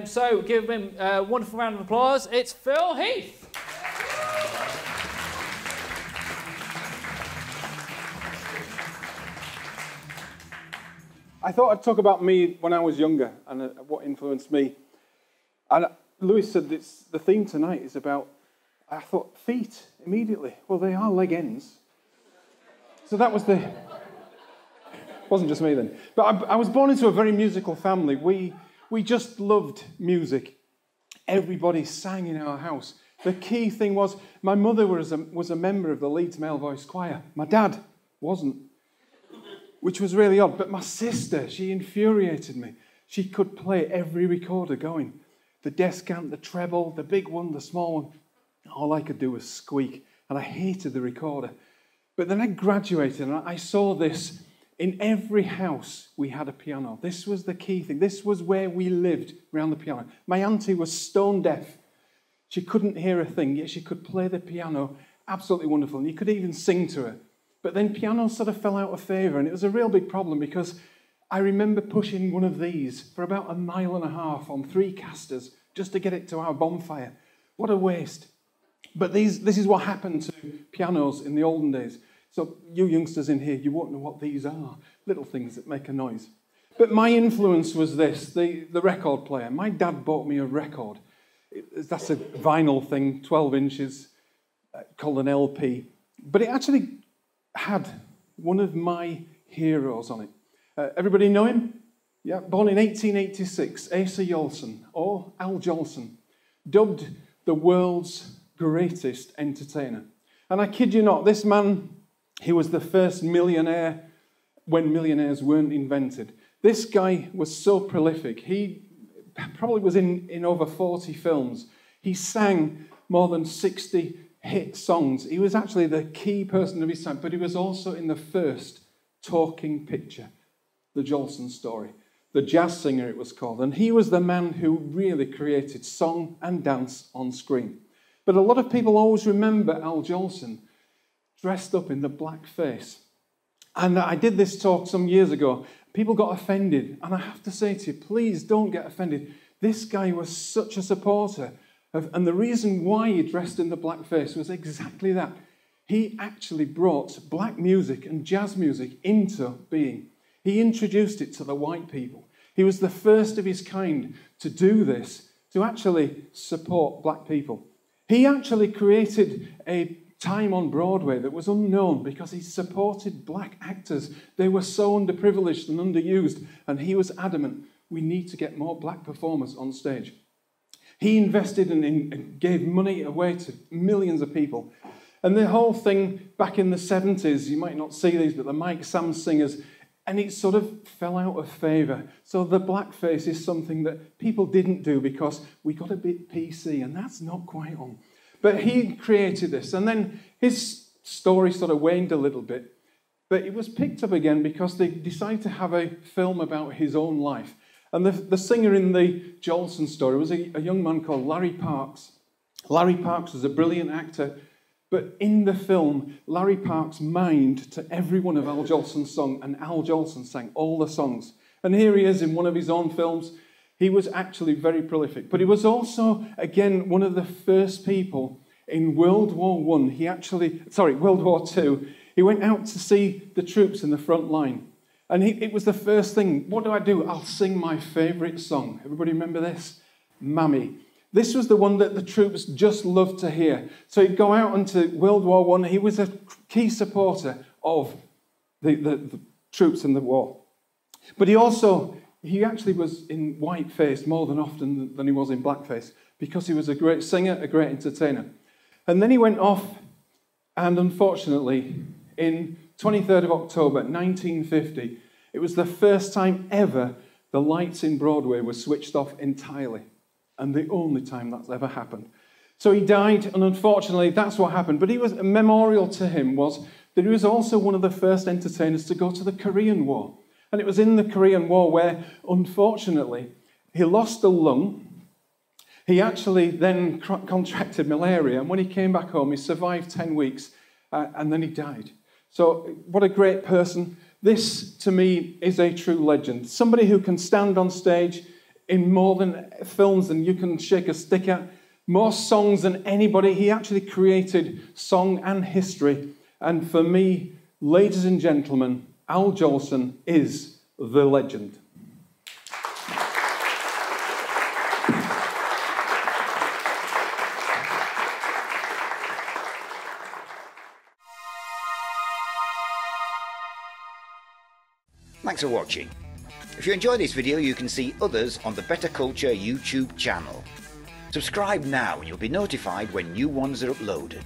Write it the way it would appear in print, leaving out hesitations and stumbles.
So give him a wonderful round of applause. It's Phil Heath. I thought I'd talk about me when I was younger and what influenced me. And Lewis said the theme tonight is about, I thought, feet immediately. Well, they are leg ends. So that was wasn't just me then. But I was born into a very musical family. We just loved music. Everybody sang in our house. The key thing was, my mother was a member of the Leeds male voice choir. My dad wasn't, which was really odd. But my sister, she infuriated me. She could play every recorder going. The descant, the treble, the big one, the small one. All I could do was squeak, and I hated the recorder. But then I graduated, and I saw this. In every house, we had a piano. This was the key thing. This was where we lived, around the piano. My auntie was stone deaf. She couldn't hear a thing, yet she could play the piano absolutely wonderful, and you could even sing to her. But then piano sort of fell out of favour, and it was a real big problem because I remember pushing one of these for about 1.5 miles on 3 casters just to get it to our bonfire. What a waste. But this is what happened to pianos in the olden days. So you youngsters in here, you won't know what these are. Little things that make a noise. But my influence was this, the record player. My dad bought me a record. That's a vinyl thing, 12 inches, called an LP. But it actually had one of my heroes on it. Everybody know him? Yeah, born in 1886, Asa Jolson, or Al Jolson, dubbed the world's greatest entertainer. And I kid you not, this man, he was the first millionaire when millionaires weren't invented. This guy was so prolific. He probably was in over 40 films. He sang more than 60 hit songs. He was actually the key person of his time, but he was also in the first talking picture, the Jolson story. The Jazz Singer, it was called. And he was the man who really created song and dance on screen. But a lot of people always remember Al Jolson dressed up in the blackface. And I did this talk some years ago. People got offended. And I have to say to you, please don't get offended. This guy was such a supporter. And the reason why he dressed in the blackface was exactly that. He actually brought black music and jazz music into being. He introduced it to the white people. He was the first of his kind to do this, to actually support black people. He actually created a time on Broadway that was unknown because he supported black actors. They were so underprivileged and underused, and he was adamant, we need to get more black performers on stage. He invested and gave money away to millions of people. And the whole thing back in the 70s, you might not see these, but the Mike Sam singers, and it sort of fell out of favour. So the blackface is something that people didn't do because we got a bit PC, and that's not quite on. But he created this, and then his story sort of waned a little bit, but it was picked up again because they decided to have a film about his own life. And the singer in the Jolson story was a young man called Larry Parks. Larry Parks was a brilliant actor, but in the film, Larry Parks mimed to every one of Al Jolson's songs, and Al Jolson sang all the songs. And here he is in one of his own films. He was actually very prolific. But he was also, again, one of the first people in World War II. He went out to see the troops in the front line. And it was the first thing. What do? I'll sing my favourite song. Everybody remember this? Mammy. This was the one that the troops just loved to hear. So he'd go out into World War I. He was a key supporter of the troops in the war. But he actually was in whiteface more than often than he was in blackface because he was a great singer, a great entertainer. And then he went off, and unfortunately, in 23rd of October 1950, it was the first time ever the lights in Broadway were switched off entirely. And the only time that's ever happened. So he died, and unfortunately, that's what happened. But a memorial to him was that he was also one of the first entertainers to go to the Korean War. And it was in the Korean War where, unfortunately, he lost a lung. He actually then contracted malaria, and when he came back home, he survived 10 weeks, and then he died. So what a great person. This, to me, is a true legend. Somebody who can stand on stage in more than films than you can shake a stick at, more songs than anybody. He actually created song and history. And for me, ladies and gentlemen, Al Jolson is the legend. Thanks for watching. If you enjoyed this video, you can see others on the Bettakultcha YouTube channel. Subscribe now and you'll be notified when new ones are uploaded.